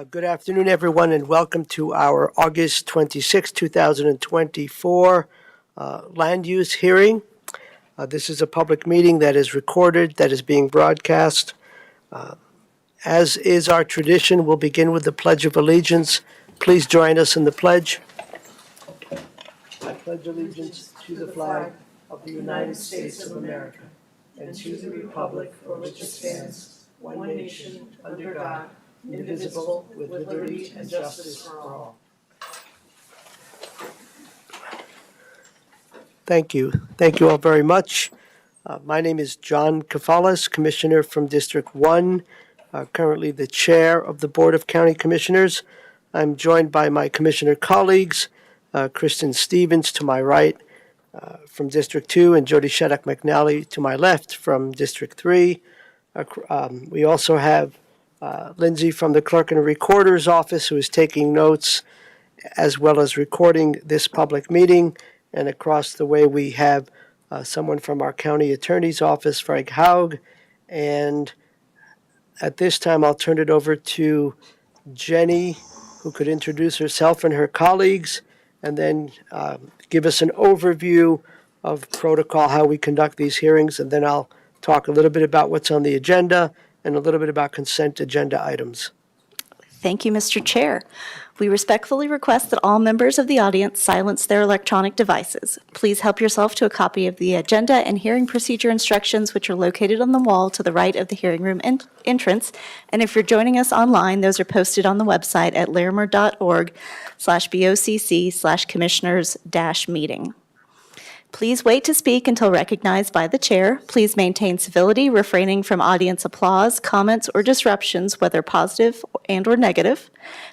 Good afternoon, everyone, and welcome to our August 26, 2024 land use hearing. This is a public meeting that is recorded, that is being broadcast. As is our tradition, we'll begin with the Pledge of Allegiance. Please join us in the pledge. I pledge allegiance to the flag of the United States of America and to the republic for which it stands, one nation, under God, indivisible, with liberty and justice for all. Thank you. Thank you all very much. My name is John Kafalas, Commissioner from District 1, currently the Chair of the Board of County Commissioners. I'm joined by my Commissioner colleagues, Kristen Stevens to my right from District 2 and Jody Sheddock McNally to my left from District 3. We also have Lindsay from the Clerk and Recorder's Office, who is taking notes as well as recording this public meeting. And across the way, we have someone from our County Attorney's Office, Frank Haug. And at this time, I'll turn it over to Jenny, who could introduce herself and her colleagues, and then give us an overview of protocol, how we conduct these hearings. And then I'll talk a little bit about what's on the agenda and a little bit about consent agenda items. Thank you, Mr. Chair. We respectfully request that all members of the audience silence their electronic devices. Please help yourself to a copy of the agenda and hearing procedure instructions, which are located on the wall to the right of the hearing room entrance. And if you're joining us online, those are posted on the website at larimer.org/BOCC/commissioners-meeting. Please wait to speak until recognized by the chair. Please maintain civility, refraining from audience applause, comments, or disruptions, whether positive and or negative.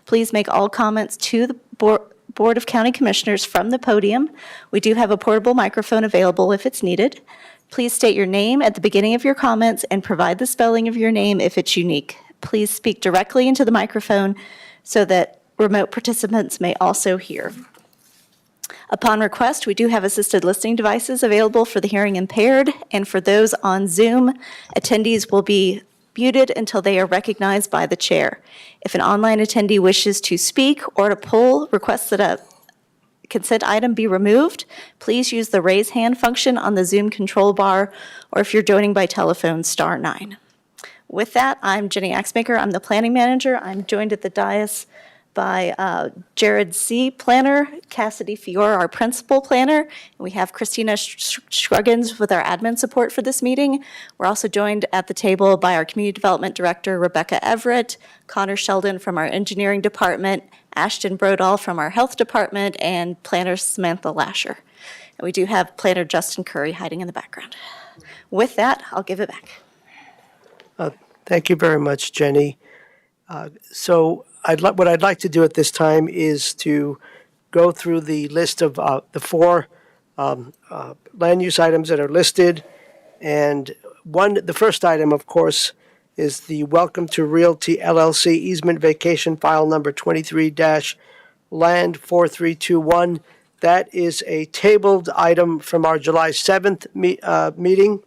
Please make all comments to the Board of County Commissioners from the podium. We do have a portable microphone available if it's needed. Please state your name at the beginning of your comments and provide the spelling of your name if it's unique. Please speak directly into the microphone so that remote participants may also hear. Upon request, we do have assisted listening devices available for the hearing impaired, and for those on Zoom, attendees will be muted until they are recognized by the chair. If an online attendee wishes to speak or to poll, request that a consent item be removed, please use the raise hand function on the Zoom control bar, or if you're joining by telephone, *9. With that, I'm Jenny Axmaker. I'm the planning manager. I'm joined at the dais by Jared C., planner, Cassidy Fiore, our principal planner, and we have Christina Shruggins with our admin support for this meeting. We're also joined at the table by our community development director, Rebecca Everett, Connor Sheldon from our engineering department, Ashton Brodall from our health department, and planner Samantha Lasher. And we do have planner Justin Curry hiding in the background. With that, I'll give it back. Thank you very much, Jenny. What I'd like to do at this time is to go through the list of the four land use items that are listed. And the first item, of course, is the Welcome to Realty LLC easement vacation file number 23-land4321. That is a tabled item from our July 7th meeting.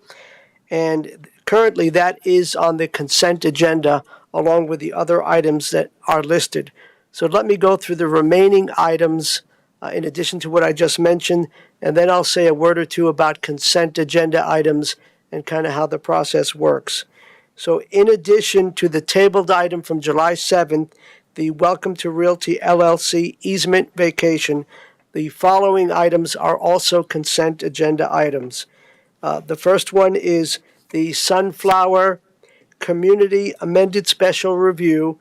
And currently that is on the consent agenda along with the other items that are listed. So let me go through the remaining items in addition to what I just mentioned, and then I'll say a word or two about consent agenda items and kind of how the process works. So in addition to the tabled item from July 7th, the Welcome to Realty LLC easement vacation, the following items are also consent agenda items. The first one is the Sunflower Community Amended Special Review,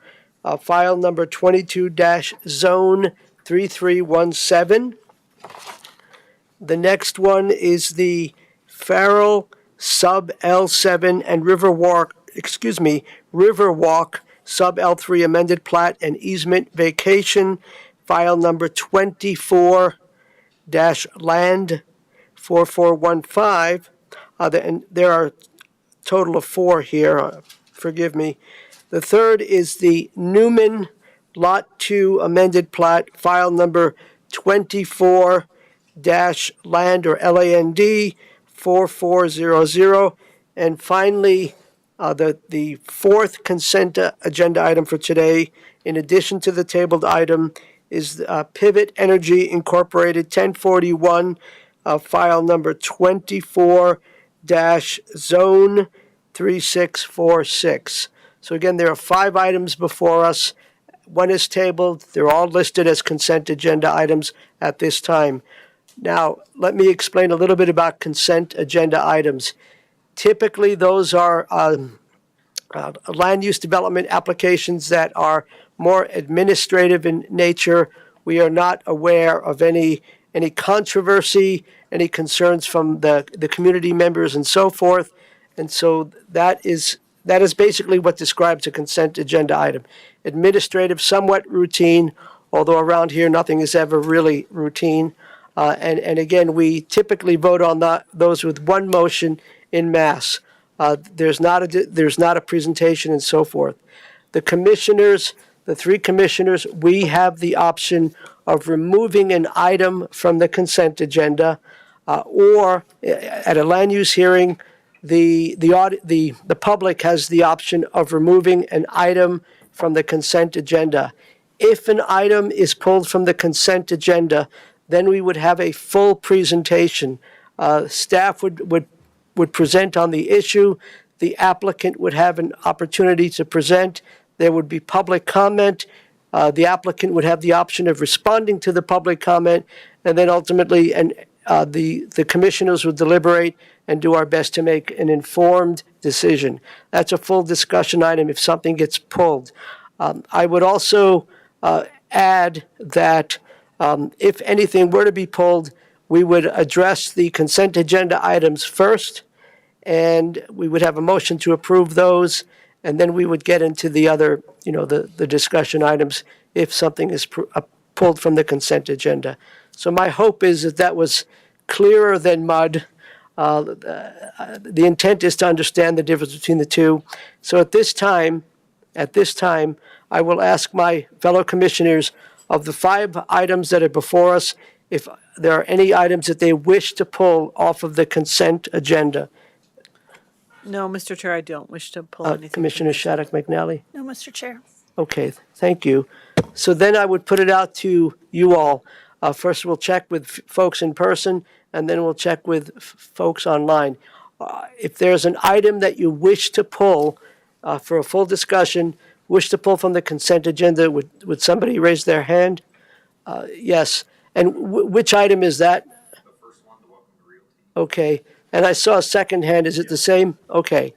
file number 22-Zone 3317. The next one is the Farrell Sub L7 and Riverwalk Sub L3 Amended Plat and Easement Vacation, file number 24-Land 4415. And there are total of four here, forgive me. The third is the Newman Lot 2 Amended Plat, file number 24-Land or LAND 4400. And finally, the fourth consent agenda item for today in addition to the tabled item is Pivot Energy Incorporated 1041, file number 24-Zone 3646. So again, there are 5 items before us. One is tabled. They're all listed as consent agenda items at this time. Now, let me explain a little bit about consent agenda items. Typically, those are land use development applications that are more administrative in nature. We are not aware of any controversy, any concerns from the community members and so forth. And so that is basically what describes a consent agenda item. Administrative, somewhat routine, although around here nothing is ever really routine. And again, we typically vote on those with one motion in mass. There's not a presentation and so forth. The commissioners, the 3 commissioners, we have the option of removing an item from the consent agenda, or at a land use hearing, the public has the option of removing an item from the consent agenda. If an item is pulled from the consent agenda, then we would have a full presentation. Staff would present on the issue. The applicant would have an opportunity to present. There would be public comment. The applicant would have the option of responding to the public comment, and then ultimately, the commissioners would deliberate and do our best to make an informed decision. That's a full discussion item if something gets pulled. I would also add that if anything were to be pulled, we would address the consent agenda items first, and we would have a motion to approve those, and then we would get into the other, the discussion items if something is pulled from the consent agenda. So my hope is that was clearer than mud. The intent is to understand the difference between the two. So at this time, I will ask my fellow commissioners, of the 5 items that are before us, if there are any items that they wish to pull off of the consent agenda. No, Mr. Chair, I don't wish to pull anything. Commissioner Shattuck McNally? No, Mr. Chair. Okay, thank you. So then I would put it out to you all. First, we'll check with folks in person, and then we'll check with folks online. If there's an item that you wish to pull for a full discussion, wish to pull from the consent agenda, would somebody raise their hand? Yes. And which item is that? The first one, the welcome to Realty. Okay. And I saw a second hand. Is it the same? Okay.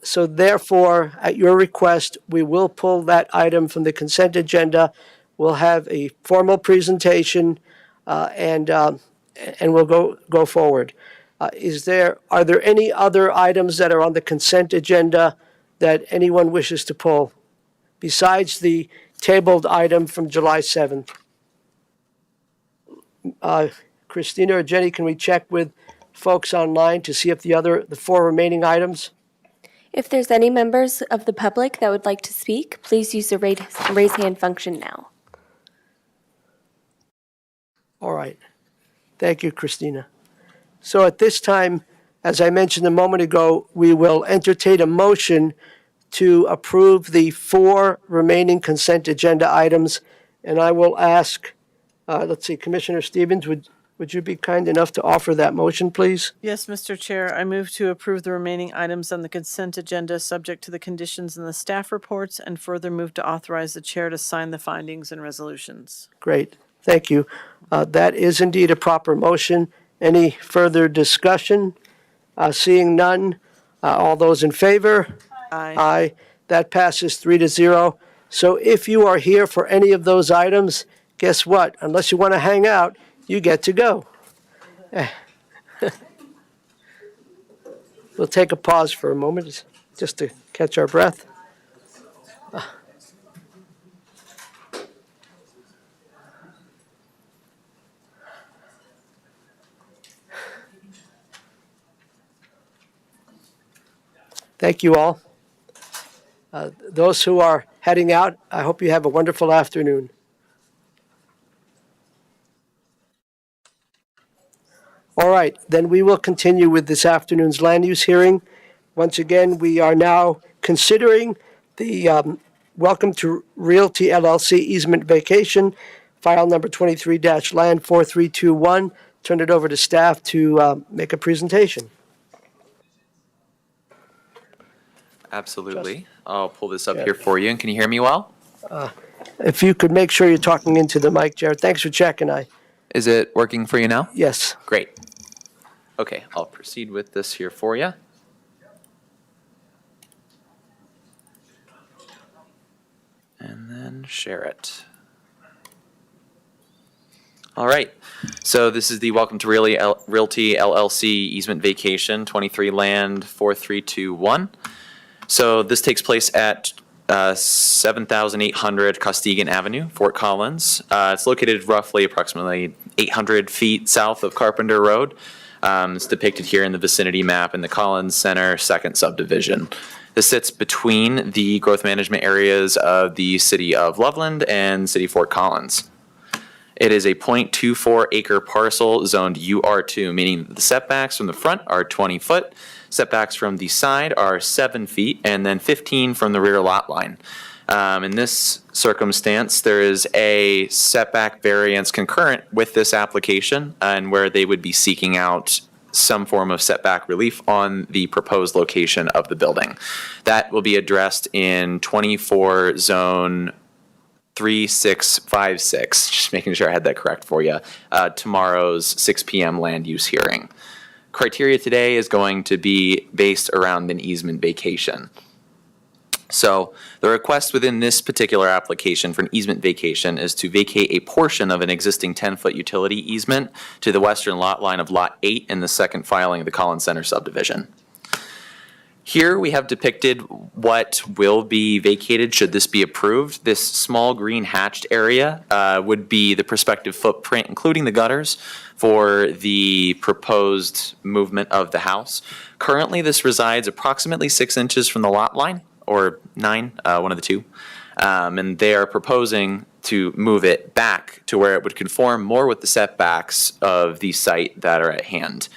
So therefore, at your request, we will pull that item from the consent agenda. We'll have a formal presentation, and we'll go forward. Are there any other items that are on the consent agenda that anyone wishes to pull besides the tabled item from July 7th? Christina or Jenny, can we check with folks online to see if the 4 remaining items? If there's any members of the public that would like to speak, please use the raise hand function now. All right. Thank you, Christina. So at this time, as I mentioned a moment ago, we will entertain a motion to approve the 4 remaining consent agenda items. And I will ask, Commissioner Stevens, would you be kind enough to offer that motion, please? Yes, Mr. Chair, I move to approve the remaining items on the consent agenda subject to the conditions in the staff reports, and further move to authorize the chair to sign the findings and resolutions. Great. Thank you. That is indeed a proper motion. Any further discussion? Seeing none, all those in favor? Aye. Aye. That passes 3-0. So if you are here for any of those items, guess what? Unless you want to hang out, you get to go. We'll take a pause for a moment just to catch our breath. Thank you all. Those who are heading out, I hope you have a wonderful afternoon. All right, then we will continue with this afternoon's land use hearing. Once again, we are now considering the Welcome to Realty LLC Easement Vacation, file number 23-land 4321. Turn it over to staff to make a presentation. Absolutely. I'll pull this up here for you. And can you hear me well? If you could make sure you're talking into the mic, Jared. Thanks for checking. Is it working for you now? Yes. Great. Okay, I'll proceed with this here for you. And then share it. All right. So this is the Welcome to Realty LLC Easement Vacation 23 Land 4321. So this takes place at 7800 Costegan Avenue, Fort Collins. It's located roughly approximately 800 feet south of Carpenter Road. It's depicted here in the vicinity map in the Collins Center second subdivision. This sits between the growth management areas of the city of Loveland and city of Fort Collins. It is a 0.24 acre parcel zoned UR2, meaning that the setbacks from the front are 20 foot, setbacks from the side are 7 feet, and then 15 from the rear lot line. In this circumstance, there is a setback variance concurrent with this application, and where they would be seeking out some form of setback relief on the proposed location of the building. That will be addressed in 24 zone 3656, just making sure I had that correct for you, tomorrow's 6 p.m. land use hearing. Criteria today is going to be based around an easement vacation. So the request within this particular application for an easement vacation is to vacate a portion of an existing 10-foot utility easement to the western lot line of Lot 8 in the second filing of the Collins Center subdivision. Here we have depicted what will be vacated should this be approved. This small green hatched area would be the prospective footprint, including the gutters, for the proposed movement of the house. Currently, this resides approximately 6 inches from the lot line, or 9, one of the two. And they are proposing to move it back to where it would conform more with the setbacks of the site that are at hand.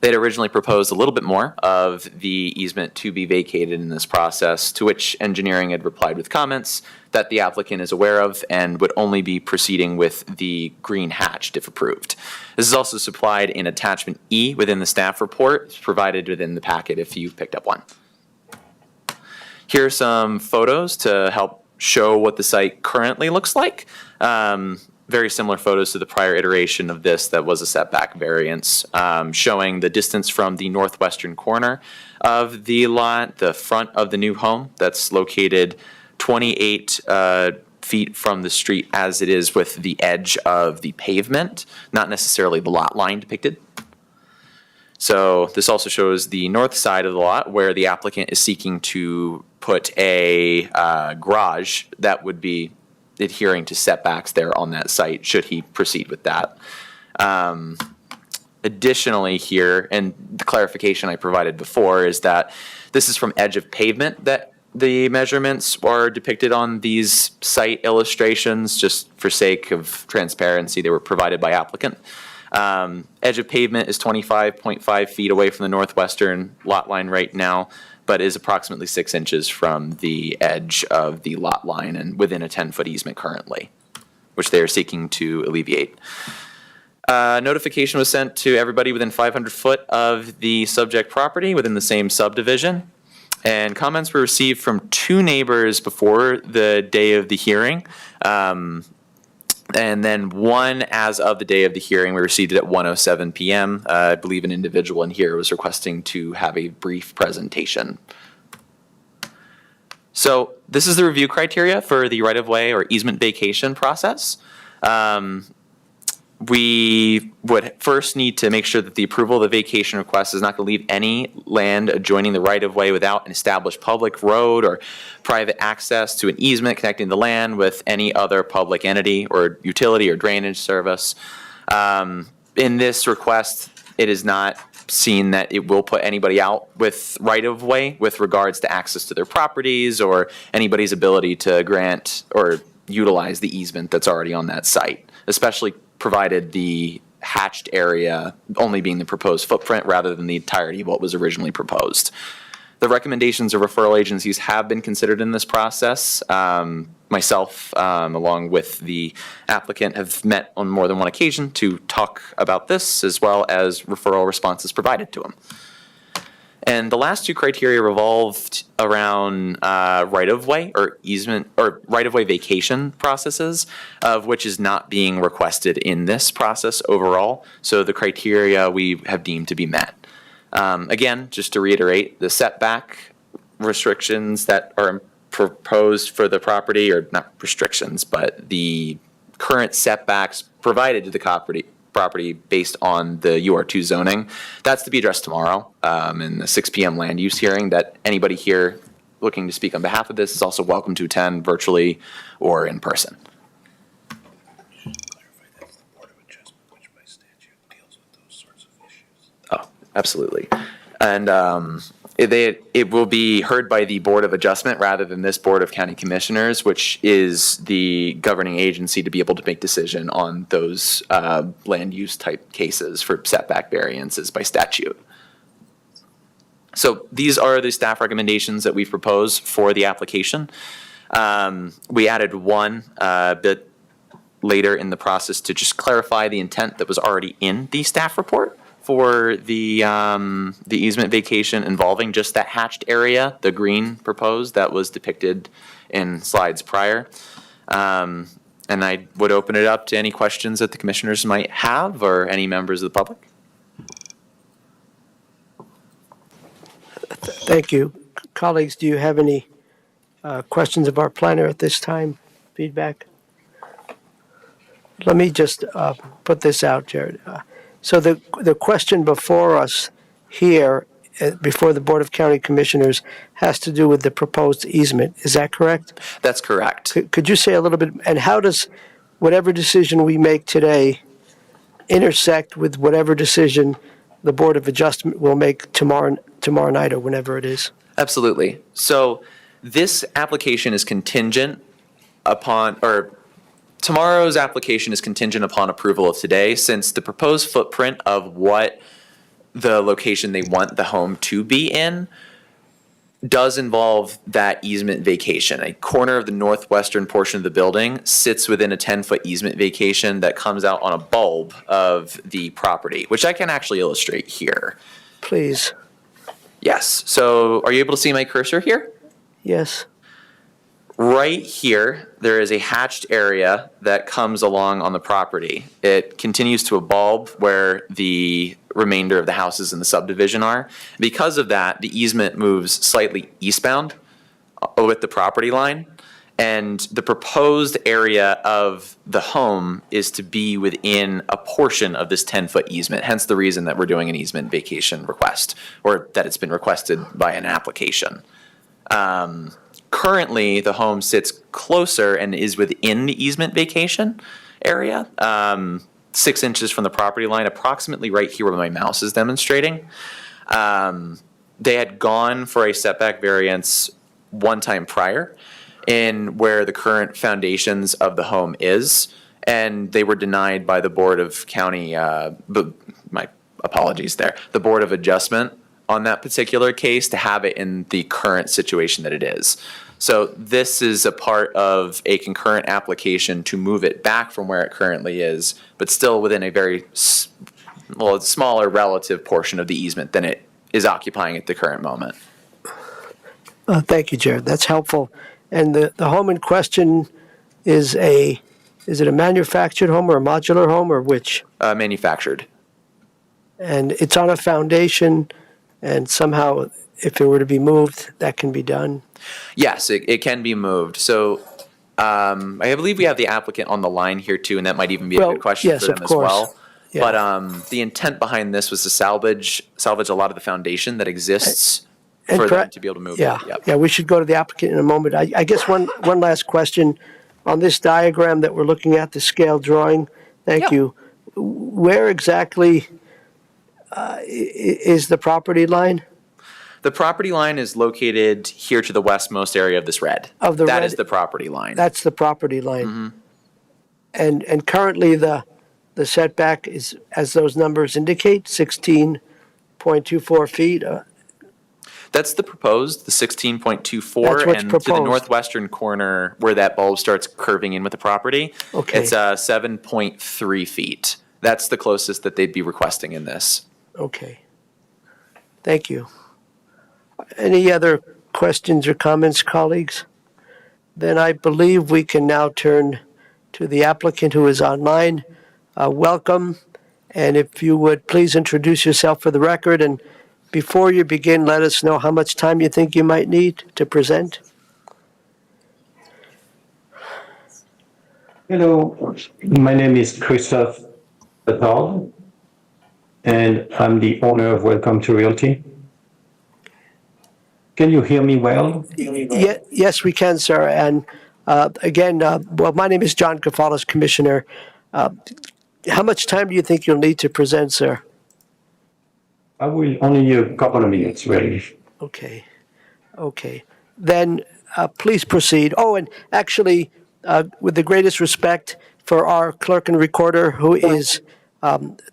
They'd originally proposed a little bit more of the easement to be vacated in this process, to which engineering had replied with comments that the applicant is aware of and would only be proceeding with the green hatched if approved. This is also supplied in attachment E within the staff report. It's provided within the packet if you picked up one. Here are some photos to help show what the site currently looks like. Very similar photos to the prior iteration of this that was a setback variance, showing the distance from the northwestern corner of the lot, the front of the new home that's located 28 feet from the street as it is with the edge of the pavement, not necessarily the lot line depicted. So this also shows the north side of the lot where the applicant is seeking to put a garage that would be adhering to setbacks there on that site should he proceed with that. Additionally here, and the clarification I provided before is that this is from edge of pavement that the measurements are depicted on these site illustrations, just for sake of transparency. They were provided by applicant. Edge of pavement is 25.5 feet away from the northwestern lot line right now, but is approximately 6 inches from the edge of the lot line and within a 10-foot easement currently, which they are seeking to alleviate. Notification was sent to everybody within 500 foot of the subject property within the same subdivision, and comments were received from 2 neighbors before the day of the hearing. And then one as of the day of the hearing. We received it at 1:07 p.m. I believe an individual in here was requesting to have a brief presentation. So this is the review criteria for the right-of-way or easement vacation process. We would first need to make sure that the approval of the vacation request is not going to leave any land adjoining the right-of-way without an established public road or private access to an easement connecting the land with any other public entity or utility or drainage service. In this request, it is not seen that it will put anybody out with right-of-way with regards to access to their properties or anybody's ability to grant or utilize the easement that's already on that site, especially provided the hatched area only being the proposed footprint rather than the entirety of what was originally proposed. The recommendations of referral agencies have been considered in this process. Myself, along with the applicant, have met on more than one occasion to talk about this, as well as referral responses provided to them. And the last two criteria revolved around right-of-way or easement or right-of-way vacation processes, of which is not being requested in this process overall. So the criteria we have deemed to be met. Again, just to reiterate, the setback restrictions that are proposed for the property, or not restrictions, but the current setbacks provided to the property based on the UR2 zoning, that's to be addressed tomorrow in the 6 p.m. land use hearing that anybody here looking to speak on behalf of this is also welcome to attend virtually or in person. Oh, absolutely. And it will be heard by the Board of Adjustment rather than this Board of County Commissioners, which is the governing agency to be able to make decision on those land use type cases for setback variances by statute. So these are the staff recommendations that we've proposed for the application. We added one bit later in the process to just clarify the intent that was already in the staff report for the easement vacation involving just that hatched area, the green proposed that was depicted in slides prior. And I would open it up to any questions that the commissioners might have or any members of the public. Thank you. Colleagues, do you have any questions of our planner at this time? Feedback? Let me just put this out, Jared. So the question before us here, before the Board of County Commissioners, has to do with the proposed easement. Is that correct? That's correct. Could you say a little bit, and how does whatever decision we make today intersect with whatever decision the Board of Adjustment will make tomorrow night or whenever it is? Absolutely. So this application is contingent upon, or tomorrow's application is contingent upon approval of today, since the proposed footprint of what the location they want the home to be in does involve that easement vacation. A corner of the northwestern portion of the building sits within a 10-foot easement vacation that comes out on a bulb of the property, which I can actually illustrate here. Please. Yes. So are you able to see my cursor here? Yes. Right here, there is a hatched area that comes along on the property. It continues to a bulb where the remainder of the houses in the subdivision are. Because of that, the easement moves slightly eastbound with the property line, and the proposed area of the home is to be within a portion of this 10-foot easement, hence the reason that we're doing an easement vacation request, or that it's been requested by an application. Currently, the home sits closer and is within the easement vacation area, 6 inches from the property line, approximately right here where my mouse is demonstrating. They had gone for a setback variance one time prior in where the current foundations of the home is, and they were denied by the Board of County, my apologies there, the Board of Adjustment on that particular case to have it in the current situation that it is. So this is a part of a concurrent application to move it back from where it currently is, but still within a very smaller relative portion of the easement than it is occupying at the current moment. Thank you, Jared. That's helpful. And the home in question is it a manufactured home or a modular home or which? Manufactured. And it's on a foundation, and somehow if it were to be moved, that can be done? Yes, it can be moved. So I believe we have the applicant on the line here too, and that might even be a good question yes, for them of as course. well. Yeah. But the intent behind this was to salvage a lot of the foundation that exists And for them correct- to be able to move Yeah, it. Yep. yeah, we should go to the applicant in a moment. I guess one last question. On this diagram that we're looking at, the scale drawing, thank Yeah. you. Where exactly is the property line? The property line is located here to the westmost area of this red. Of the That red- is the property line. That's the property line. Mm-hmm. And currently, the setback is, as those numbers indicate, 16.24 feet. That's the proposed, the 16.24. That's what's And to the proposed. northwestern corner where that bulb starts curving in with the property, Okay. it's 7.3 feet. That's the closest that they'd be requesting in this. Okay. Thank you. Any other questions or comments, colleagues? Then I believe we can now turn to the applicant who is online. Welcome, and if you would please introduce yourself for the record, and before you begin, let us know how much time you think you might need to present. Hello, my name is Christophe Attard, and I'm the owner of Welcome to Realty. Can you hear me well? Yes, we can, sir. And again, well, my name is John Kafalis, Commissioner. How much time do you think you'll need to present, sir? I will only need a couple of minutes, really. Okay. Okay. Then please proceed. Oh, and actually, with the greatest respect for our clerk and recorder who is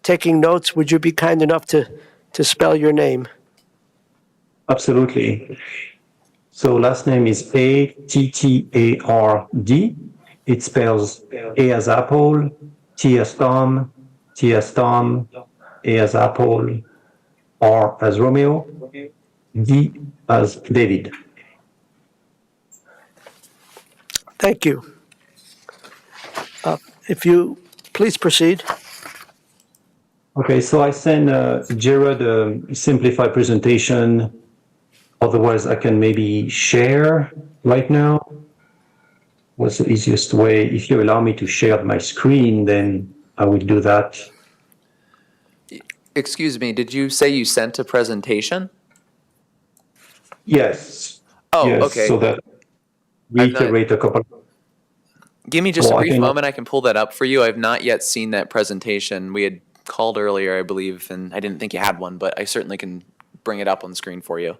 taking notes, would you be kind enough to spell your name? Absolutely. So last name is Attard. It spells A as apple, T as Tom, A as apple, R as Romeo, D as David. Thank you. If you please proceed. Okay, so I sent Jared a simplified presentation. Otherwise, I can maybe share right now. What's the easiest way? If you allow me to share my screen, then I will do that. Excuse me, did you say you sent a presentation? Yes. Oh, yes, okay. So that reiterate a couple. Give me just a I brief can- moment. I can pull that up for you. I've not yet seen that presentation. We had called earlier, I believe, and I didn't think you had one, but I certainly can bring it up on the screen for you.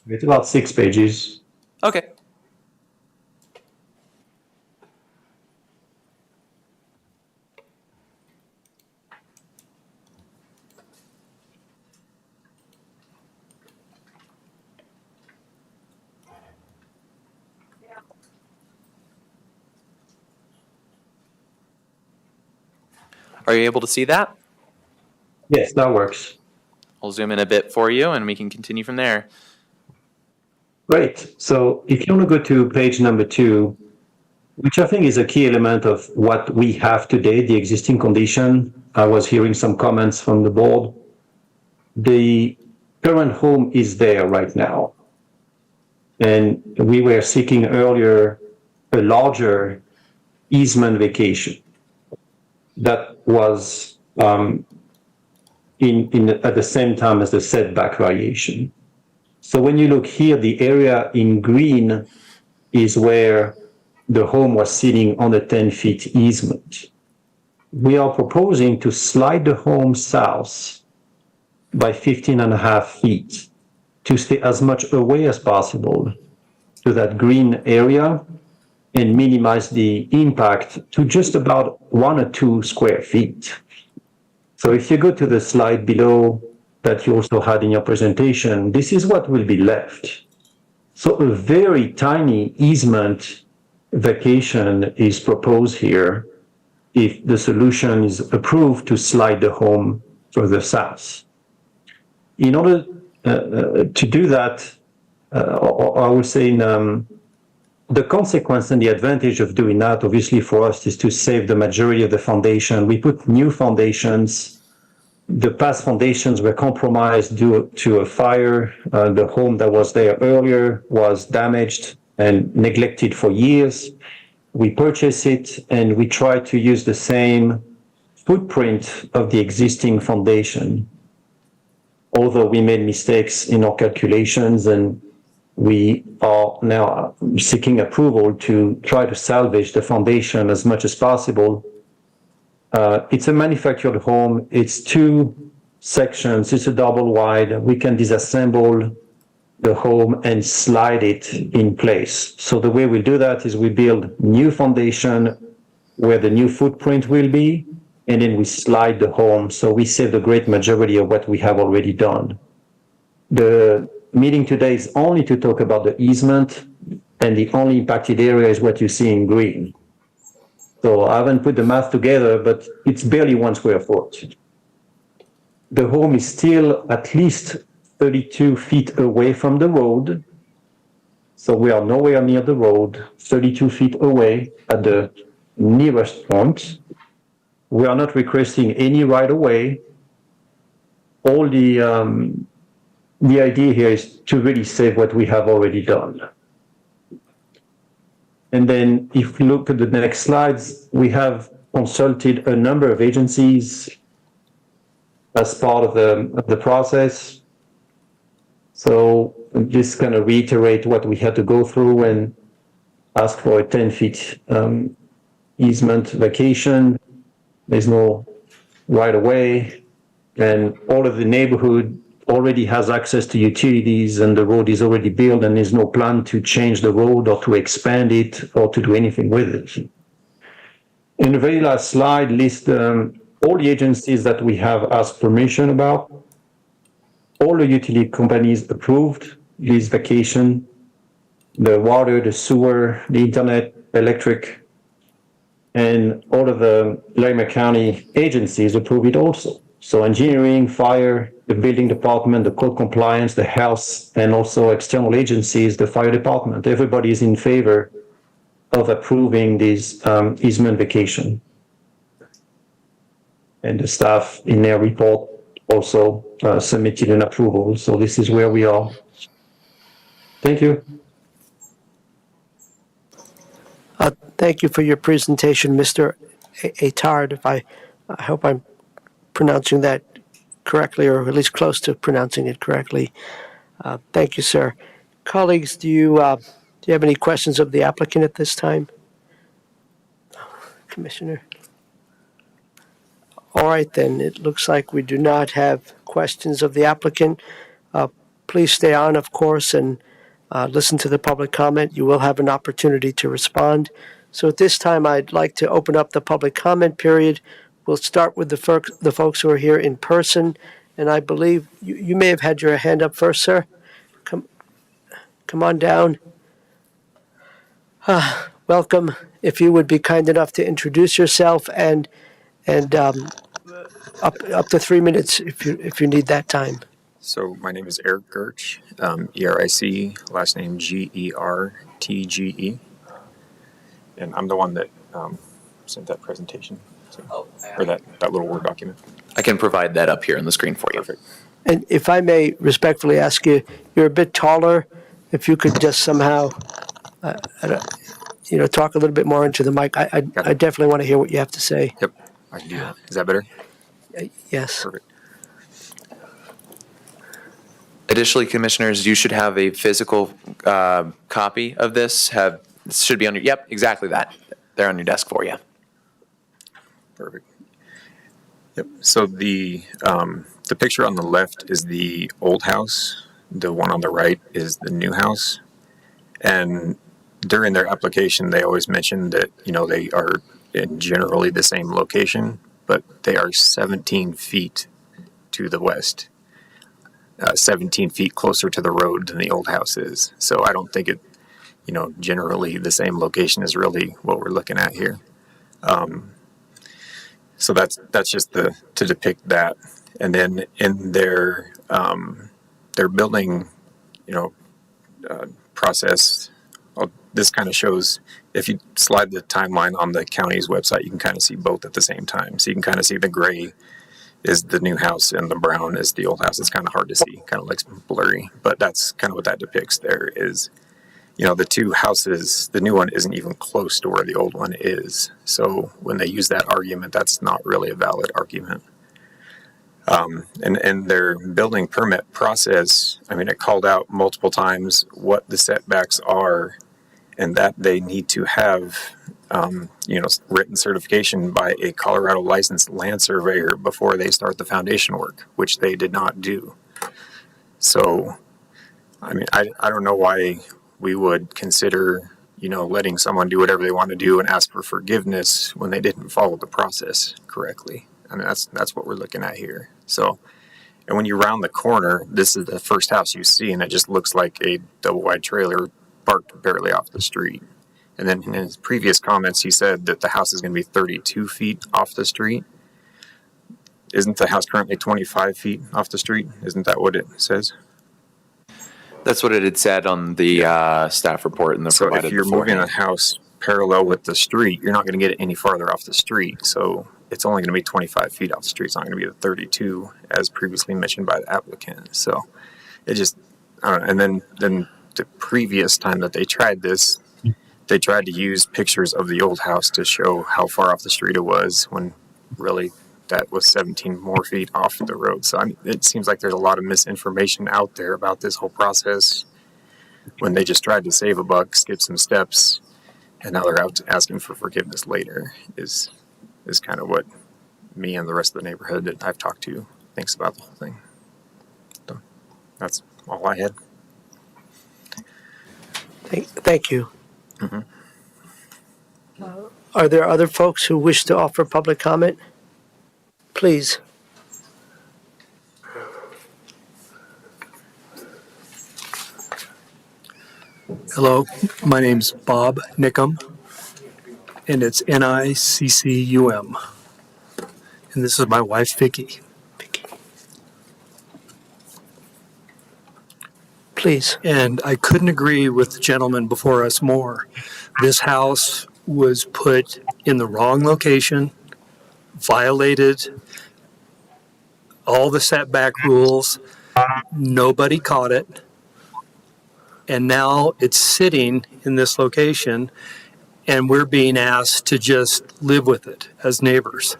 It's about 6 pages. Okay. Are you able to see that? Yes, that works. I'll zoom in a bit for you and we can continue from there. Great. So if you want to go to page number 2, which I think is a key element of what we have today, the existing condition. I was hearing some comments from the board. The current home is there right now. And we were seeking earlier a larger easement vacation that was at the same time as the setback variation. So when you look here, the area in green is where the home was sitting on a 10-foot easement. We are proposing to slide the home south by 15.5 feet to stay as much away as possible to that green area and minimize the impact to just about 1 or 2 square feet. So if you go to the slide below that you also had in your presentation, this is what will be left. So a very tiny easement vacation is proposed here if the solution is approved to slide the home further south. In order to do that, I would say the consequence and the advantage of doing that, obviously for us, is to save the majority of the foundation. We put new foundations. The past foundations were compromised due to a fire. The home that was there earlier was damaged and neglected for years. We purchased it and we tried to use the same footprint of the existing foundation. Although we made mistakes in our calculations, and we are now seeking approval to try to salvage the foundation as much as possible. It's a manufactured home. It's 2 sections. It's a double wide. We can disassemble the home and slide it in place. So the way we do that is we build new foundation where the new footprint will be, and then we slide the home. So we save the great majority of what we have already done. The meeting today is only to talk about the easement, and the only impacted area is what you see in green. So I haven't put the math together, but it's barely 1 square foot. The home is still at least 32 feet away from the road. So we are nowhere near the road, 32 feet away at the nearest point. We are not requesting any right of way. All the idea here is to really save what we have already done. And then if we look at the next slides, we have consulted a number of agencies as part of the process. So I'm just going to reiterate what we had to go through and ask for a 10-feet easement vacation. There's no right of way, and all of the neighborhood already has access to utilities, and the road is already built, and there's no plan to change the road or to expand it or to do anything with it. In the very last slide, list all the agencies that we have asked permission about. All the utility companies approved this vacation: the water, the sewer, the internet, electric, and all of the Larimer County agencies approved it also. So engineering, fire, the building department, the code compliance, the health, and also external agencies, the fire department. Everybody is in favor of approving this easement vacation. And the staff in their report also submitted an approval. So this is where we are. Thank you. Thank you for your presentation, Mr. Atard. I hope I'm pronouncing that correctly, or at least close to pronouncing it correctly. Thank you, sir. Colleagues, do you have any questions of the applicant at this time? Commissioner? All right, then. It looks like we do not have questions of the applicant. Please stay on, of course, and listen to the public comment. You will have an opportunity to respond. So at this time, I'd like to open up the public comment period. We'll start with the folks who are here in person, and I believe you may have had your hand up first, sir. Come on down. Welcome. If you would be kind enough to introduce yourself and up to 3 minutes if you need that time. So my name is Eric Gertsch, E-R-I-C, last name G-E-R-T-G-E. And I'm the one that sent that presentation, or that little Word document. I can provide that up here on the screen for you. Perfect. And if I may respectfully ask you, you're a bit taller. If you could just somehow, talk a little bit more into the mic. I definitely want to hear what you have to say. Yep, I can do that. Is that better? Yes. Perfect. Additionally, commissioners, you should have a physical copy of this. This should be on your, yep, exactly that. They're on your desk for you. Perfect. Yep. So the picture on the left is the old house. The one on the right is the new house. And during their application, they always mention that, they are in generally the same location, but they are 17 feet to the west. 17 feet closer to the road than the old house is. So I don't think it, generally the same location is really what we're looking at here. So that's just to depict that. And then in their building, process, this kind of shows, if you slide the timeline on the county's website, you can kind of see both at the same time. So you can kind of see the gray is the new house and the brown is the old house. It's kind of hard to see, kind of looks blurry, but that's kind of what that depicts there is, the two houses, the new one isn't even close to where the old one is. So when they use that argument, that's not really a valid argument. And their building permit process, it called out multiple times what the setbacks are and that they need to have written certification by a Colorado licensed land surveyor before they start the foundation work, which they did not do. So, I don't know why we would consider, letting someone do whatever they want to do and ask for forgiveness when they didn't follow the process correctly. That's what we're looking at here. So, And when you round the corner, this is the first house you see, and it just looks like a double wide trailer parked barely off the street. And then in his previous comments, he said that the house is going to be 32 feet off the street. Isn't the house currently 25 feet off the street? Isn't that what it says? That's what it had said on the staff report and the So provided if you're moving beforehand. a house parallel with the street, you're not going to get it any farther off the street. So it's only going to be 25 feet off the street. It's not going to be the 32 as previously mentioned by the applicant. So it just, I don't know. And then the previous time that they tried this, they tried to use pictures of the old house to show how far off the street it was when really that was 17 more feet off the road. So I mean, it seems like there's a lot of misinformation out there about this whole process when they just tried to save a buck, skip some steps, and now they're out asking for forgiveness later is kind of what me and the rest of the neighborhood that I've talked to thinks about the whole thing. So that's all I had. Thank you. Are there other folks who wish to offer public comment? Please. Hello, my name's Bob Nickum, and it's Niccum. And this is my wife, Vicki. Please. And I couldn't agree with the gentleman before us more. This house was put in the wrong location, violated all the setback rules. Nobody caught it. And now it's sitting in this location, and we're being asked to just live with it as neighbors.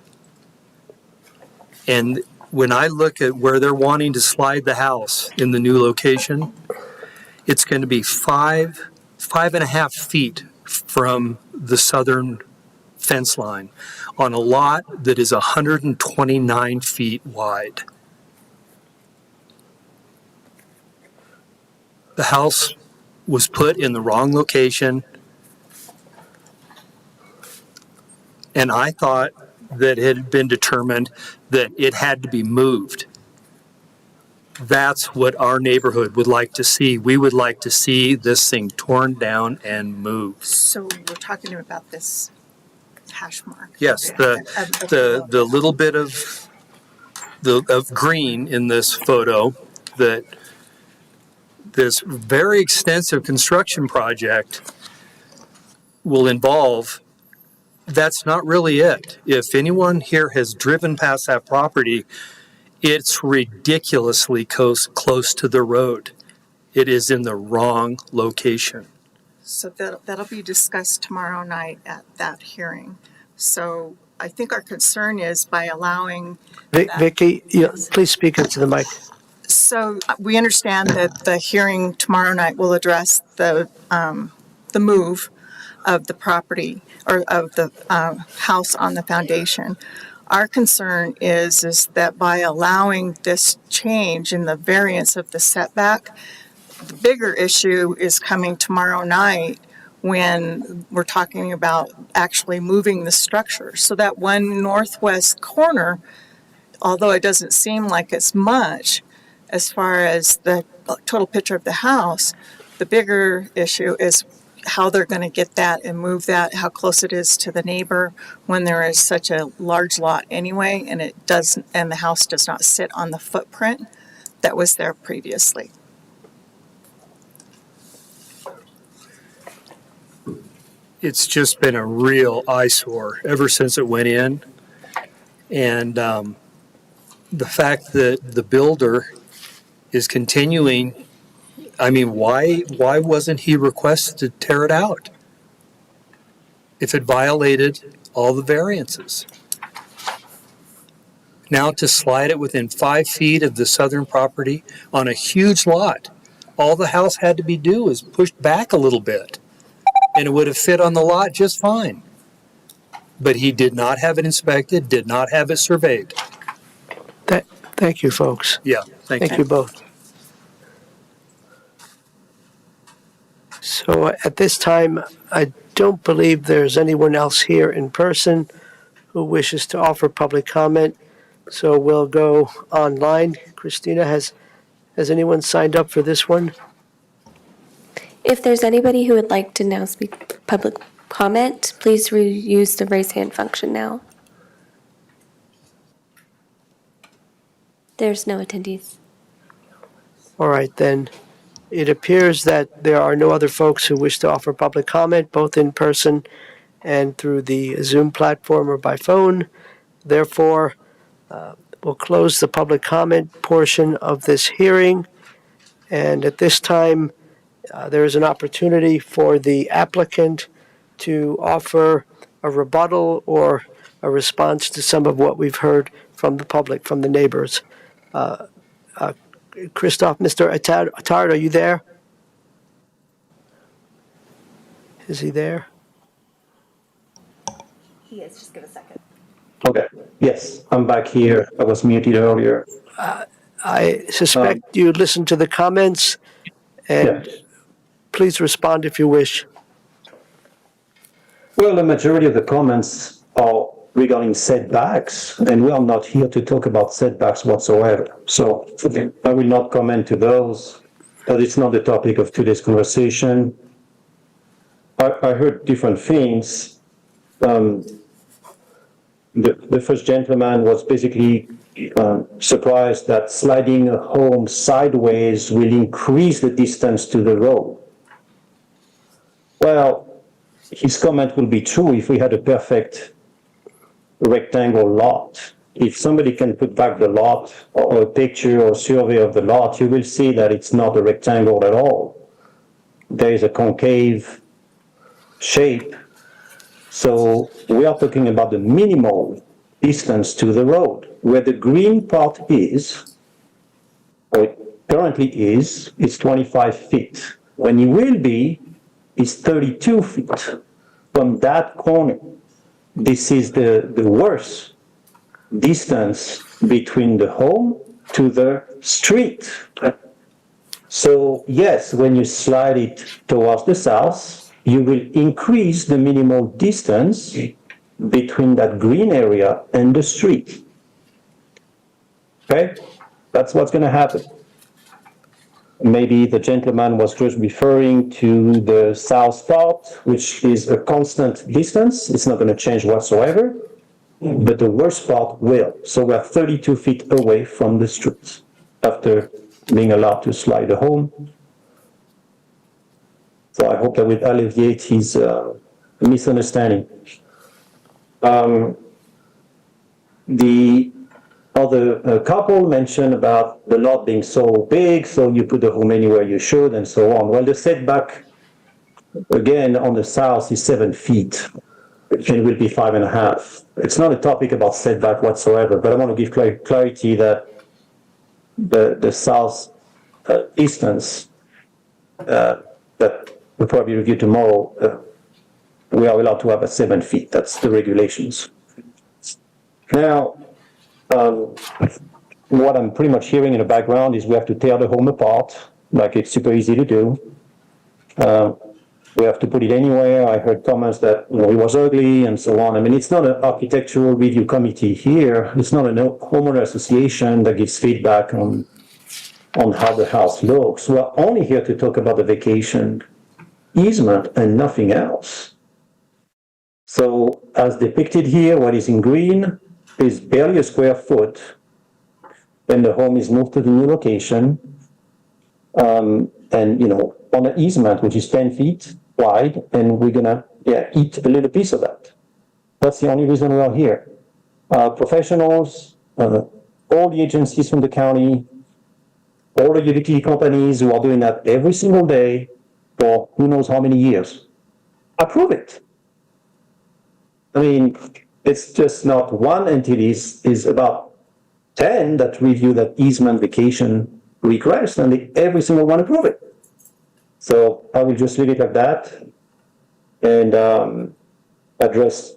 And when I look at where they're wanting to slide the house in the new location, it's going to be 5.5 feet from the southern fence line on a lot that is 129 feet wide. The house was put in the wrong location, and I thought that it had been determined that it had to be moved. That's what our neighborhood would like to see. We would like to see this thing torn down and moved. So we're talking about this hash mark. Yes, the little bit of green in this photo that this very extensive construction project will involve, that's not really it. If anyone here has driven past that property, it's ridiculously close to the road. It is in the wrong location. So that'll be discussed tomorrow night at that hearing. So I think our concern is by allowing. Vicki, please speak into the mic. So we understand that the hearing tomorrow night will address the move of the property or of the house on the foundation. Our concern is that by allowing this change in the variance of the setback, the bigger issue is coming tomorrow night when we're talking about actually moving the structure. So that one northwest corner, although it doesn't seem like it's much as far as the total picture of the house, the bigger issue is how they're going to get that and move that, how close it is to the neighbor when there is such a large lot anyway, and the house does not sit on the footprint that was there previously. It's just been a real eyesore ever since it went in. And the fact that the builder is continuing, I mean, why wasn't he requested to tear it out if it violated all the variances? Now to slide it within 5 feet of the southern property on a huge lot, all the house had to be do is pushed back a little bit, and it would have fit on the lot just fine. But he did not have it inspected, did not have it surveyed. Thank you, folks. Yeah, Thank you both. So at this time, I don't believe there's anyone else here in person who wishes to offer public comment. So we'll go online. Christina, has anyone signed up for this one? If there's anybody who would like to now speak public comment, please use the raise hand function now. There's no attendees. All right, then. It appears that there are no other folks who wish to offer public comment, both in person and through the Zoom platform or by phone. Therefore, we'll close the public comment portion of this hearing. And at this time, there is an opportunity for the applicant to offer a rebuttal or a response to some of what we've heard from the public, from the neighbors. Christoph, Mr. Attard, are you there? Is he there? He is, just give a second. Okay, yes, I'm back here. I was muted earlier. I suspect you listened to the comments, and Yeah. please respond if you wish. Well, the majority of the comments are regarding setbacks, and we are not here to talk about setbacks whatsoever. So I will not comment to those, but it's not the topic of today's conversation. I heard different things. The first gentleman was basically surprised that sliding a home sideways will increase the distance to the road. Well, his comment will be true if we had a perfect rectangle lot. If somebody can put back the lot or a picture or survey of the lot, you will see that it's not a rectangle at all. There is a concave shape. So we are talking about the minimal distance to the road. Where the green part is, or it currently is, 25 feet. When it will be, is 32 feet from that corner. This is the worst distance between the home to the street. So yes, when you slide it towards the south, you will increase the minimal distance between that green area and the street. Okay? That's what's going to happen. Maybe the gentleman was just referring to the south part, which is a constant distance. It's not going to change whatsoever, but the worst part will. So we're 32 feet away from the street after being allowed to slide a home. So I hope that will alleviate his misunderstanding. The other couple mentioned about the lot being so big, so you put the home anywhere you should, and so on. Well, the setback, again, on the south is 7 feet, and it will be 5.5. It's not a topic about setback whatsoever, but I want to give clarity that the south distance that we'll probably review tomorrow, we are allowed to have at 7 feet. That's the regulations. Now, what I'm pretty much hearing in the background is we have to tear the home apart, like it's super easy to do. We have to put it anywhere. I heard comments that it was ugly and so on. I mean, it's not an architectural review committee here. It's not a homeowner association that gives feedback on how the house looks. We're only here to talk about the vacation easement and nothing else. So as depicted here, what is in green is barely a square foot when the home is moved to the new location. And, on an easement, which is 10 feet wide, and we're gonna eat a little piece of that. That's the only reason we're here. Professionals, all the agencies from the county, all the utility companies who are doing that every single day for who knows how many years, approve it. I mean, it's just not one entity, is about 10 that review that easement vacation request, and every single one approve it. So I will just leave it like that and address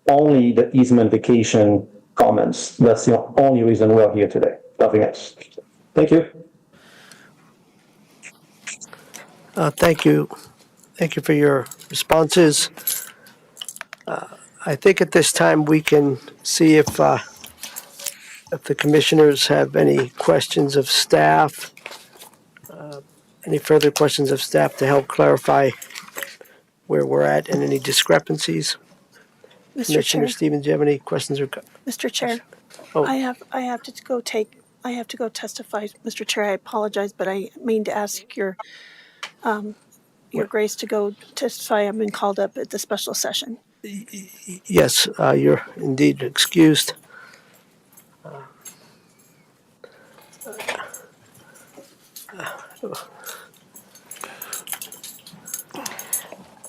only the easement vacation comments. That's the only reason we're here today, nothing else. Thank you. Thank you. Thank you for your responses. I think at this time we can see if if the commissioners have any questions of staff, any further questions of staff to help clarify where we're at and any discrepancies. Mr. Commissioner Chair, Stevens, do you have any questions or? Mr. Chair, Oh. I have to go testify. Mr. Chair, I apologize, but I mean to ask your grace to go testify. I've been called up at the special session. Yes, you're indeed excused.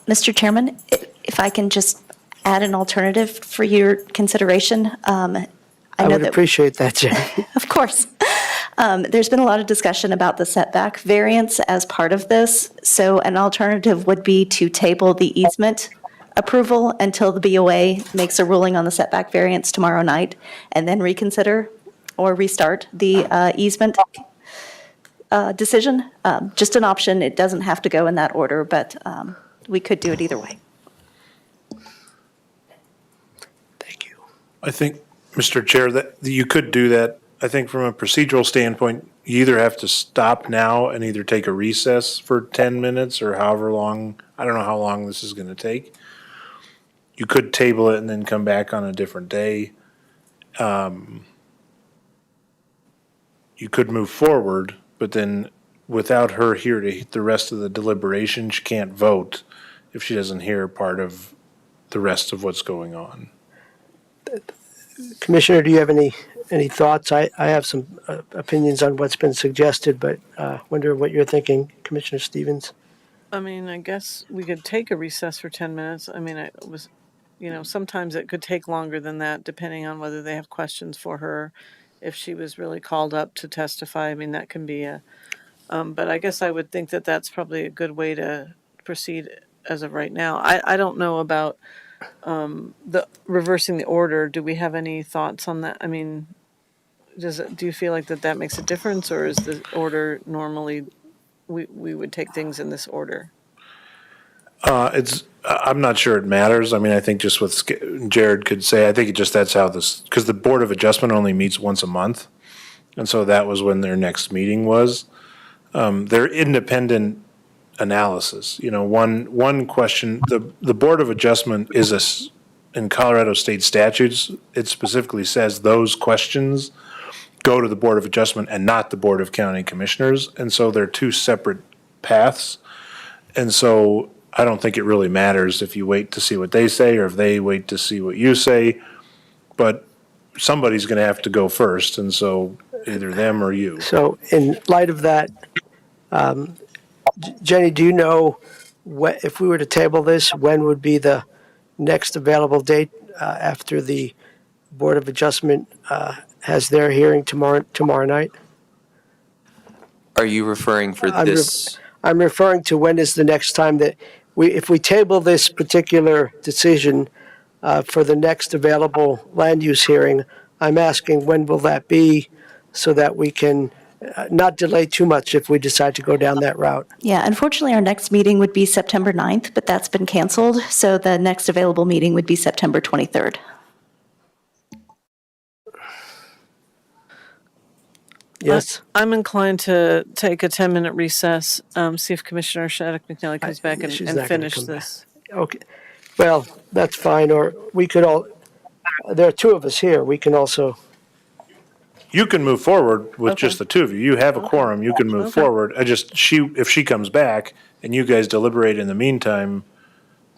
Mr. Chairman, if I can just add an alternative for your consideration. I would appreciate that, Jenny. Of course. There's been a lot of discussion about the setback variance as part of this. So an alternative would be to table the easement approval until the BOA makes a ruling on the setback variance tomorrow night, and then reconsider or restart the easement decision. Just an option. It doesn't have to go in that order, but we could do it either way. Thank you. I think, Mr. Chair, that you could do that. I think from a procedural standpoint, you either have to stop now and either take a recess for 10 minutes or however long, I don't know how long this is going to take. You could table it and then come back on a different day. You could move forward, but then without her here to the rest of the deliberation, she can't vote if she doesn't hear part of the rest of what's going on. Commissioner, do you have any thoughts? I have some opinions on what's been suggested, but wonder what you're thinking, Commissioner Stevens. I mean, I guess we could take a recess for 10 minutes. I mean, sometimes it could take longer than that, depending on whether they have questions for her. If she was really called up to testify, I mean, that can be but I guess I would think that that's probably a good way to proceed as of right now. I don't know about the reversing the order. Do we have any thoughts on that? I mean, do you feel like that makes a difference, or is the order normally we would take things in this order? I'm not sure it matters. I mean, I think just what Jared could say, I think that's how this, because the Board of Adjustment only meets once a month. And so that was when their next meeting was. Their independent analysis, one question, the Board of Adjustment is in Colorado state statutes, it specifically says those questions go to the Board of Adjustment and not the Board of County Commissioners. And so they're two separate paths. And so I don't think it really matters if you wait to see what they say or if they wait to see what you say, but somebody's going to have to go first, and so either them or you. So in light of that, Jenny, do you know if we were to table this, when would be the next available date after the Board of Adjustment has their hearing tomorrow night? Are you referring for this? I'm referring to when is the next time that if we table this particular decision for the next available land use hearing, I'm asking when will that be so that we can not delay too much if we decide to go down that route. Yeah, unfortunately, our next meeting would be September 9th, but that's been canceled. So the next available meeting would be September 23rd. Yes. I'm inclined to take a 10-minute recess, see if Commissioner Shattuck McNally comes back and finish this. Okay. Well, that's fine. Or we could there are two of us here. We can also. You can move forward with just the two of you. You have a quorum. You can move forward. If she comes back and you guys deliberate in the meantime,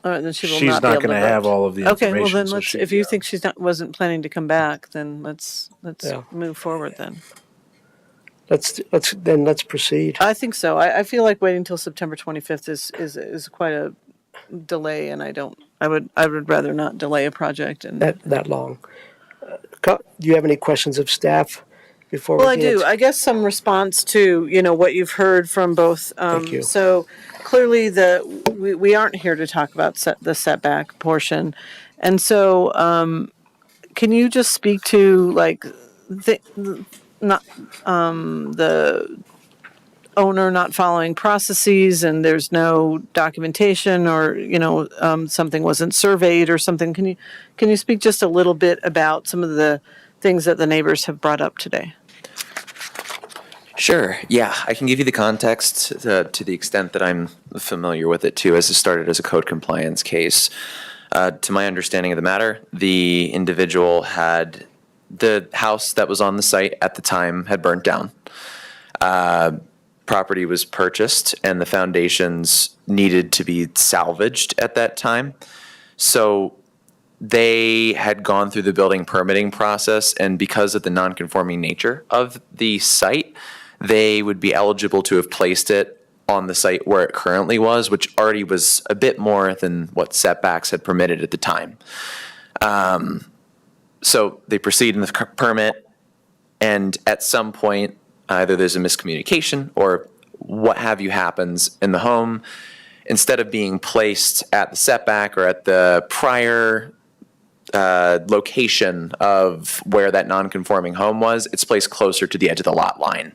All right, then she's she's not going to have all of the information. Okay, well then so if you think wasn't planning to come back, then let's Yeah. move forward then. Let's proceed. I think so. I feel like waiting until September 25th is quite a delay, and I would rather not delay a project. And That long. Do you have any questions of staff before? Well, I do. I guess some response to what you've heard from both. Thank you. So clearly, we aren't here to talk about the setback portion, and so can you just speak to the owner not following processes and there's no documentation or something wasn't surveyed or something? Can you speak just a little bit about some of the things that the neighbors have brought up today. Sure. Yeah, I can give you the context to the extent that I'm familiar with it too, as it started as a code compliance case. To my understanding of the matter, the individual had the house that was on the site at the time had burnt down. Property was purchased and the foundations needed to be salvaged at that time. So they had gone through the building permitting process, and because of the non-conforming nature of the site, they would be eligible to have placed it on the site where it currently was, which already was a bit more than what setbacks had permitted at the time. So they proceed in the permit, and at some point, either there's a miscommunication or what have you happens in the home. Instead of being placed at the setback or at the prior location of where that non-conforming home was, it's placed closer to the edge of the lot line.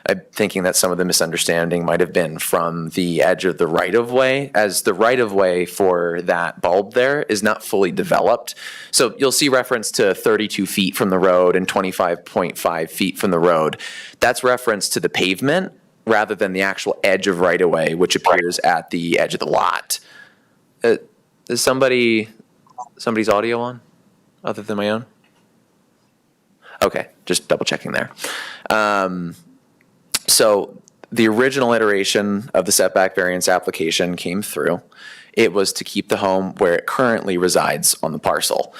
I'm thinking that some of the misunderstanding might have been from the edge of the right-of-way, as the right-of-way for that bulb there is not fully developed. So you'll see reference to 32 feet from the road and 25.5 feet from the road. That's reference to the pavement rather than the actual edge of right-of-way, which appears at the edge of the lot. Is somebody's audio on, other than my own? Okay, just double checking there. So the original iteration of the setback variance application came through. It was to keep the home where it currently resides on the parcel,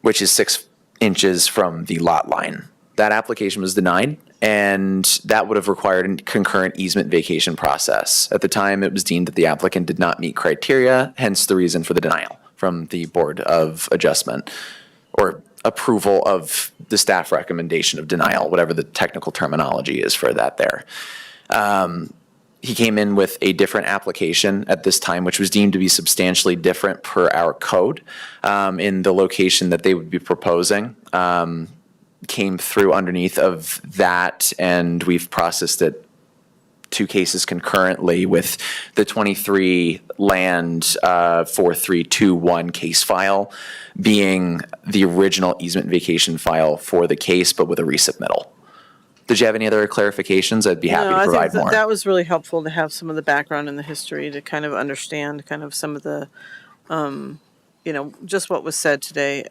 which is 6 inches from the lot line. That application was denied, and that would have required a concurrent easement vacation process. At the time, it was deemed that the applicant did not meet criteria, hence the reason for the denial from the Board of Adjustment, or approval of the staff recommendation of denial, whatever the technical terminology is for that there. He came in with a different application at this time, which was deemed to be substantially different per our code in the location that they would be proposing. Came through underneath of that, and we've processed it 2 cases concurrently with the 23 land 4321 case file being the original easement vacation file for the case, but with a resubmittal. Did you have any other clarifications? I'd be happy to provide more. That was really helpful to have some of the background and the history to kind of understand kind of some of the, just what was said today.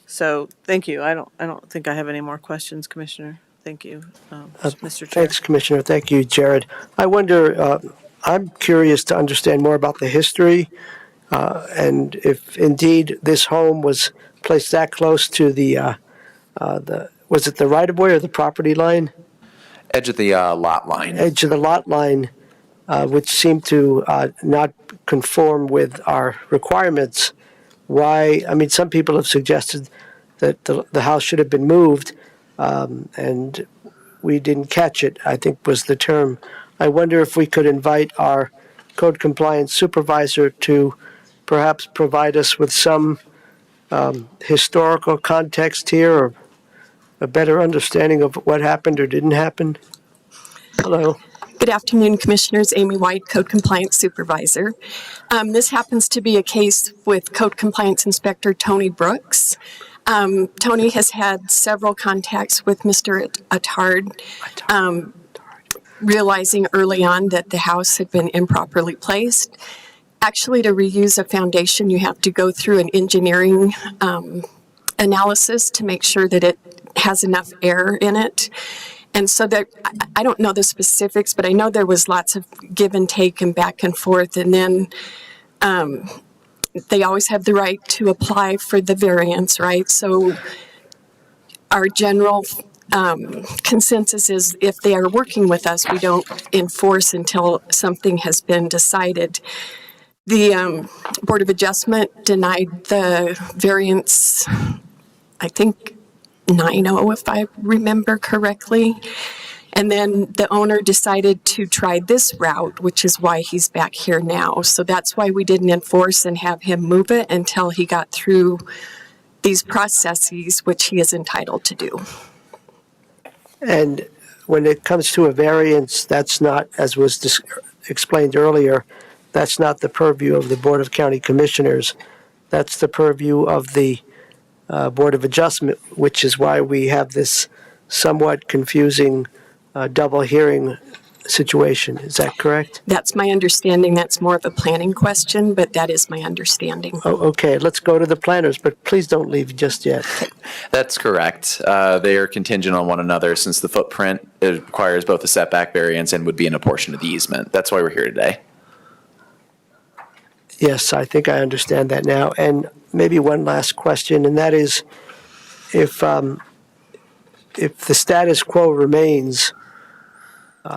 So thank you. I don't think I have any more questions, Commissioner. Thank you, Mr. Chair. Thanks, Commissioner. Thank you, Jared. I wonder, I'm curious to understand more about the history and if indeed this home was placed that close to the was it the right-of-way or the property line? Edge of the lot line. Edge of the lot line, which seemed to not conform with our requirements. Why? I mean, some people have suggested that the house should have been moved, and we didn't catch it, I think was the term. I wonder if we could invite our code compliance supervisor to perhaps provide us with some historical context here or a better understanding of what happened or didn't happen. Hello. Good afternoon, Commissioners. Amy White, Code Compliance Supervisor. This happens to be a case with Code Compliance Inspector Tony Brooks. Tony has had several contacts with Mr. Attard, realizing early on that the house had been improperly placed. Actually, to reuse a foundation, you have to go through an engineering analysis to make sure that it has enough air in it. And so there, I don't know the specifics, but I know there was lots of give and take and back and forth. And then they always have the right to apply for the variance, right? So our general consensus is if they are working with us, we don't enforce until something has been decided. The Board of Adjustment denied the variance, I think, 9-0, if I remember correctly. And then the owner decided to try this route, which is why he's back here now. So that's why we didn't enforce and have him move it until he got through these processes, which he is entitled to do. And when it comes to a variance, that's not, as was explained earlier, that's not the purview of the Board of County Commissioners. That's the purview of the Board of Adjustment, which is why we have this somewhat confusing double hearing situation. Is that correct? That's my understanding. That's more of a planning question, but that is my understanding. Oh, okay, let's go to the planners, but please don't leave just yet. That's correct. They are contingent on one another since the footprint requires both a setback variance and would be in a portion of the easement. That's why we're here today. Yes, I think I understand that now. And maybe one last question, and that is, if the status quo remains,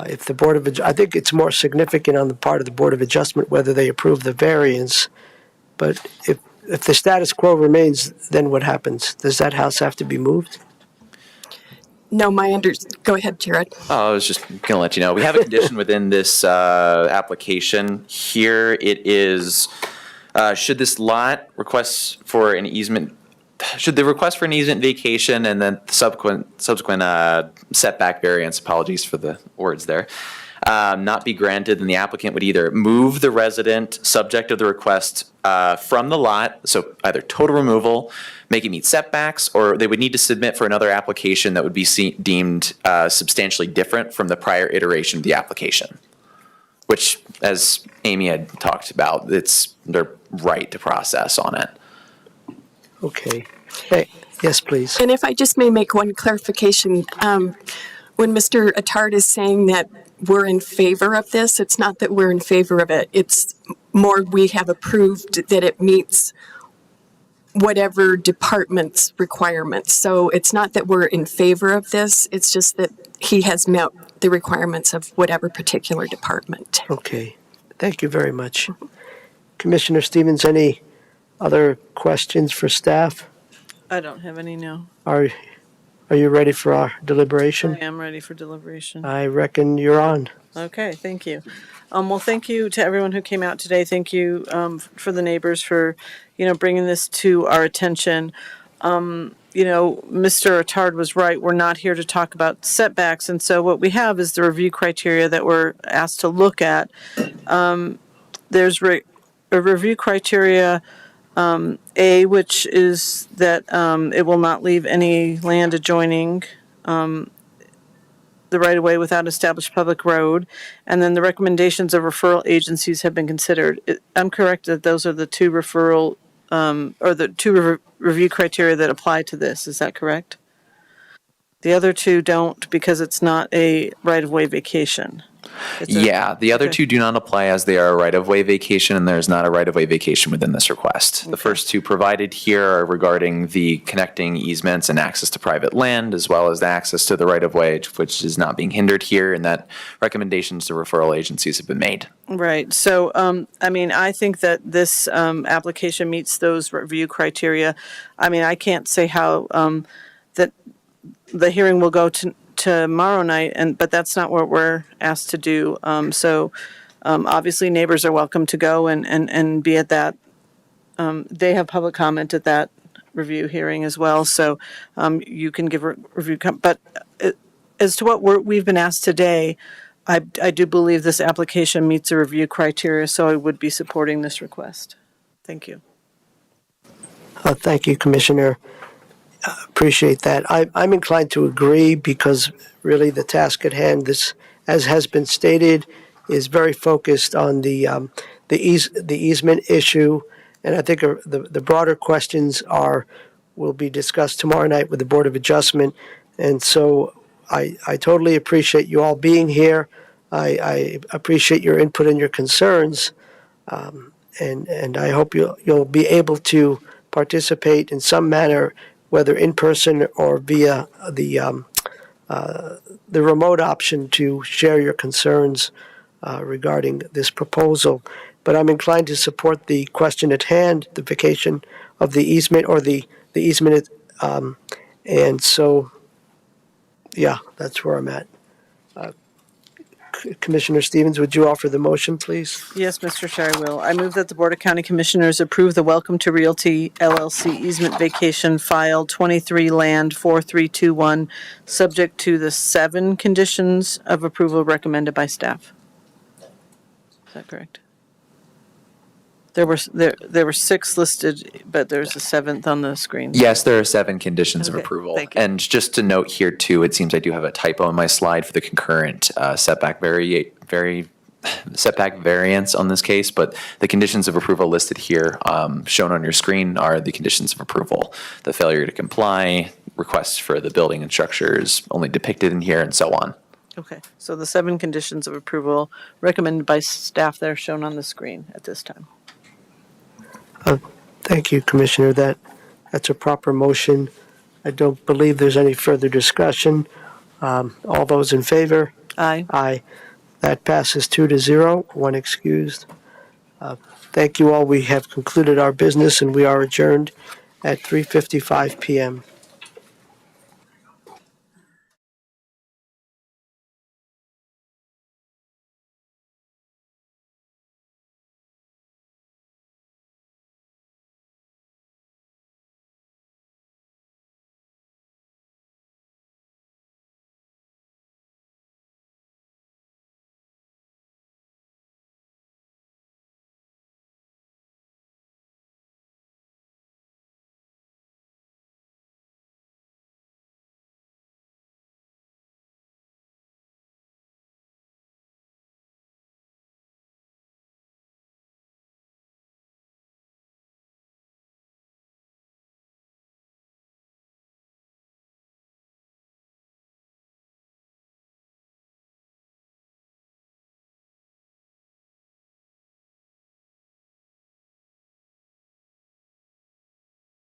if the Board of, I think it's more significant on the part of the Board of Adjustment whether they approve the variance, but if the status quo remains, then what happens? Does that house have to be moved? No, go ahead, Jared. Oh, I was just going to let you know. We have a condition within this application. Here it is, should this lot request for an easement, should the request for an easement vacation and then subsequent setback variance, apologies for the words there, not be granted, then the applicant would either move the resident subject of the request from the lot, so either total removal, make it meet setbacks, or they would need to submit for another application that would be deemed substantially different from the prior iteration of the application, which, as Amy had talked about, it's their right to process on it. Okay. Hey, yes, please. And if I just may make one clarification, when Mr. Attard is saying that we're in favor of this, it's not that we're in favor of it. It's more we have approved that it meets whatever department's requirements. So it's not that we're in favor of this, it's just that he has met the requirements of whatever particular department. Okay. Thank you very much. Commissioner Stevens, any other questions for staff? I don't have any, no. Are you ready for our deliberation? I am ready for deliberation. I reckon you're on. Okay, thank you. Well, thank you to everyone who came out today. Thank you for the neighbors for, bringing this to our attention. Mr. Attard was right. We're not here to talk about setbacks. And so what we have is the review criteria that we're asked to look at. There's a review criteria, A, which is that it will not leave any land adjoining the right-of-way without established public road. And then the recommendations of referral agencies have been considered. I'm correct that those are the two referral, or the two review criteria that apply to this. Is that correct? The other two don't because it's not a right-of-way vacation. Yeah, the other two do not apply as they are a right-of-way vacation, and there's not a right-of-way vacation within this request. The first two provided here are regarding the connecting easements and access to private land, as well as the access to the right-of-way, which is not being hindered here, and that recommendations to referral agencies have been made. Right. So, I think that this application meets those review criteria. I can't say how that the hearing will go tomorrow night, but that's not what we're asked to do. Obviously, neighbors are welcome to go and be at that. They have public comment at that review hearing as well, so you can give a review. But as to what we've been asked today, I do believe this application meets the review criteria, so I would be supporting this request. Thank you. Thank you, Commissioner. Appreciate that. I'm inclined to agree because really the task at hand, this, as has been stated, is very focused on the easement issue, and I think the broader questions will be discussed tomorrow night with the Board of Adjustment. And so I totally appreciate you all being here. I appreciate your input and your concerns, and I hope you'll be able to participate in some manner, whether in person or via the remote option, to share your concerns regarding this proposal. But I'm inclined to support the question at hand, the vacation of the easement or the easement. And so, yeah, that's where I'm at. Commissioner Stevens, would you offer the motion, please? Yes, Mr. Chair, I will. I move that the Board of County Commissioners approve the Welcome to Realty LLC easement vacation file 23 land 4321, subject to the 7 conditions of approval recommended by staff. Is that correct? There were 6 listed, but there's a 7th on the screen. Yes, there are 7 conditions of Okay, approval. thank you. And just to note here too, it seems I do have a typo in my slide for the concurrent setback setback variance on this case, but the conditions of approval listed here, shown on your screen, are the conditions of approval. The failure to comply, requests for the building and structures only depicted in here, and so on. Okay, so the 7 conditions of approval recommended by staff there shown on the screen at this time. Thank you, Commissioner. That's a proper motion. I don't believe there's any further discussion. All those in favor? Aye. Aye. That passes 2-0, 1 excused. Thank you all. We have concluded our business and we are adjourned at 3:55 PM.